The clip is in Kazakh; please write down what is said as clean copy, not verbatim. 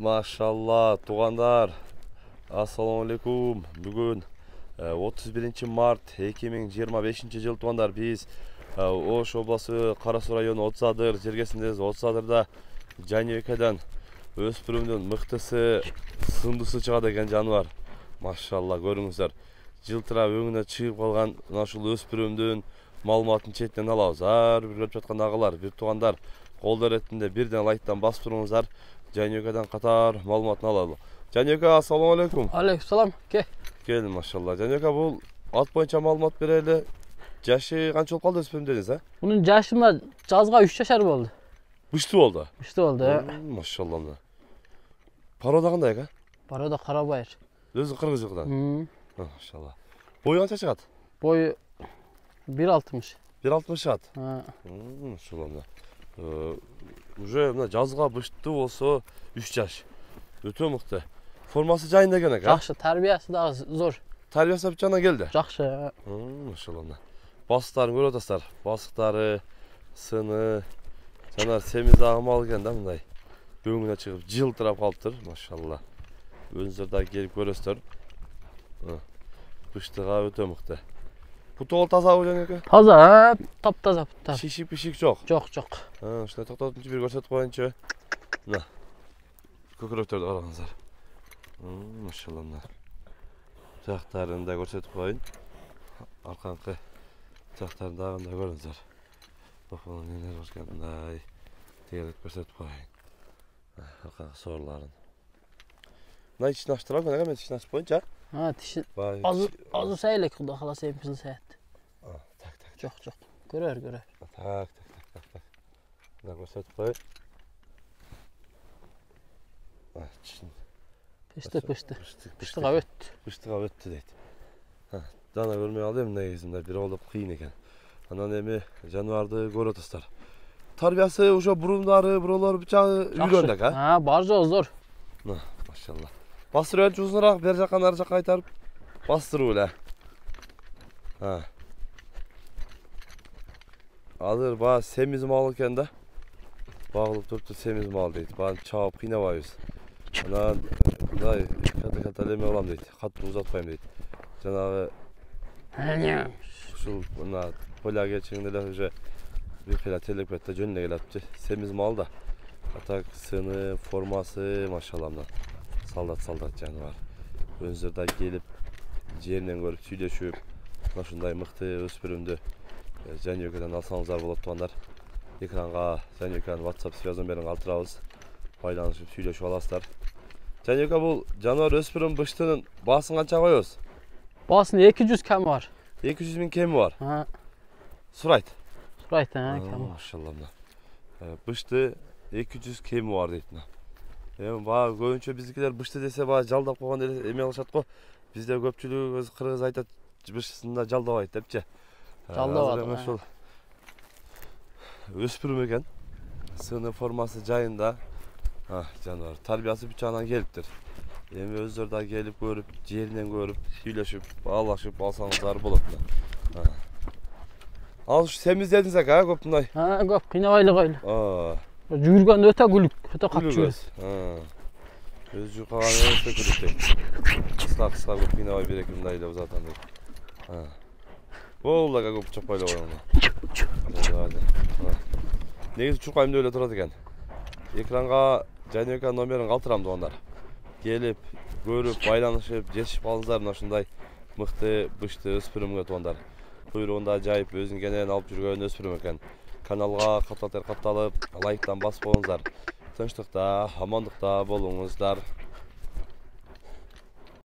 Машалла, туғандар. Ассаламу алейкум. Бүгін 31 март 2025 жыл туғандар. Біз Ош обласы Қарасу районы 30-адыр жергесіндез. 30-адырда Жанекадан өспірімдің мықтысы, сындысы шығады екен жануар. Машалла, көріңіздер. Жылтыра өңіне шығып қалған нашыл өспірімдің малыматын четтен алауыз. Бір көріп жатқан ағылар, бір туғандар. Қолдар ретінде бірден лайктан басып тұрыңыздар. Жанекадан қатар малыматын алалы. Жанека, ассаламу алейкум. Алейкум салам. Кел, машалла. Жанека, бұл ат бойынша малымат берелі. Жашы қанша болып қалды өспірім дедіңіз, а? Bunun жашыма жазға 3 жашар болды. Бүшті болды? Бүшті болды. Машалла. Парода қандай, ка? Парода Қарабайыр. Өзі қырғыз жылқыдан? Машалла. Бойы қанша шығады? Бойы 1.60. 1.60 шығады? Машалла. Уже жазға бүшті болса 3 жаш. Өте мұқты. Формасы жайында екен, ка? Жақшы, тәрбиясы да зор. Тәрбиясы жаңа келді? Жақшы. Машалла. Басықтарын көріп отырсыздар. Басықтары, сыны, жанар семіз ағымал екен да мындай. Өңіне шығып жылтырап қалып тұр, машалла. Өздерді келіп көресіздер. Бүштіға өте мұқты. Бұтол таза ау Жанека? Таза, тап-таза бұттар. Шишік жоқ? Жоқ. Шынай тоқтатыншы бір көрсетіп қойыншы. Көкіректерді қарағыңыздар. Машалла. Жақтарын да көрсетіп қойын. Арқанқы жақтарын да көріңіздер. Бұқылы нелер қошқандындай тегелік көрсетіп қойын. Арқанқы сорларын. Мына ішін аштырам, көне мен ішін ашып қойынша? Тишін азу сәйлек құда қаласы емпізін сәйетті. Жоқ. Көрер. Так. Мына көрсетіп қойын. Пішті. Піштіға өтті дейді. Дана көрмей алдым, негізінде бір олып қиын екен. Анан еме жануарды көрі тұстар. Тарбиясы ұша бұрымдары, бұрылар бічағы үйренді, ка? Бар жоғы зор. Машалла. Бастыру әлі жүзінірақ, бер жаққан ар жаққа айтарып, бастыру әлі. Адыр ба семіз мал екен да. Бағылып тұрыпты семіз мал дейді. Бағын чауып қинабайыз. Анан ката-ката-леме олам дейді. Қатты ұзатпайым дейді. Жаңағы ұшыл поля кечіңділер уже бір қила телеп кетті жөніне келапты. Семіз мал да. Атак сыны, формасы, машаламда. Салдат жануар. Өздерді келіп, жерінен көріп, сөйлешіп, нашындай мықты өспірімді Жанекадан алсаңыздар болып туғандар. Экранға Жанеканың WhatsApp связын берін қалтырауыз. Байланышып, сөйлешіп аласыздар. Жанека, бұл жануар өспірім бұштының басын қанша қойыз? Басын 200 кәмі бар. 200 мың кемі бар? Сұрайды? Сұрайды, кәмі бар. Машалла. Бұшты 200 кемі бар дейтіні. Көбінше біздікілер бұшты десе жалдап қойған еме алышат қой. Бізде көпчілігі өз қырғыз айтады, бұштысында жалдап айт депче. Жалдап ады. Өспірім екен. Сыны формасы жайында. Жануар. Тарбиясы бүчағынан келіптір. Еме өздерді келіп көріп, жерінен көріп, сөйлешіп, алашып, алсаңыздар болады. Ал семіз дедіңіз әк, көп мұндай? Көп, қинабайлы қайлы. Жүгірген өте күлік, өте қап жүгіріз. Өз жүқаған өте күлік дейм. Қысқа көп қинабай берекі мұндайлы ұзатан дейм. Олдаға көп чаппайлы қойғанда. Негізі чұрқайымды өлі тұрады екен. Экранға Жанека номерін қалтырамды оңдар. Келіп, көріп, байланышып, жетішіп қалыңыздар мұндай мұқты бұшты өспірімге туғандар. Құйрығында жайып, өзін кенен алып жүрген өспірім екен. Каналға қатталып, лайктан бас болыңыздар. Тыныштықта, амандықта болыңыздар.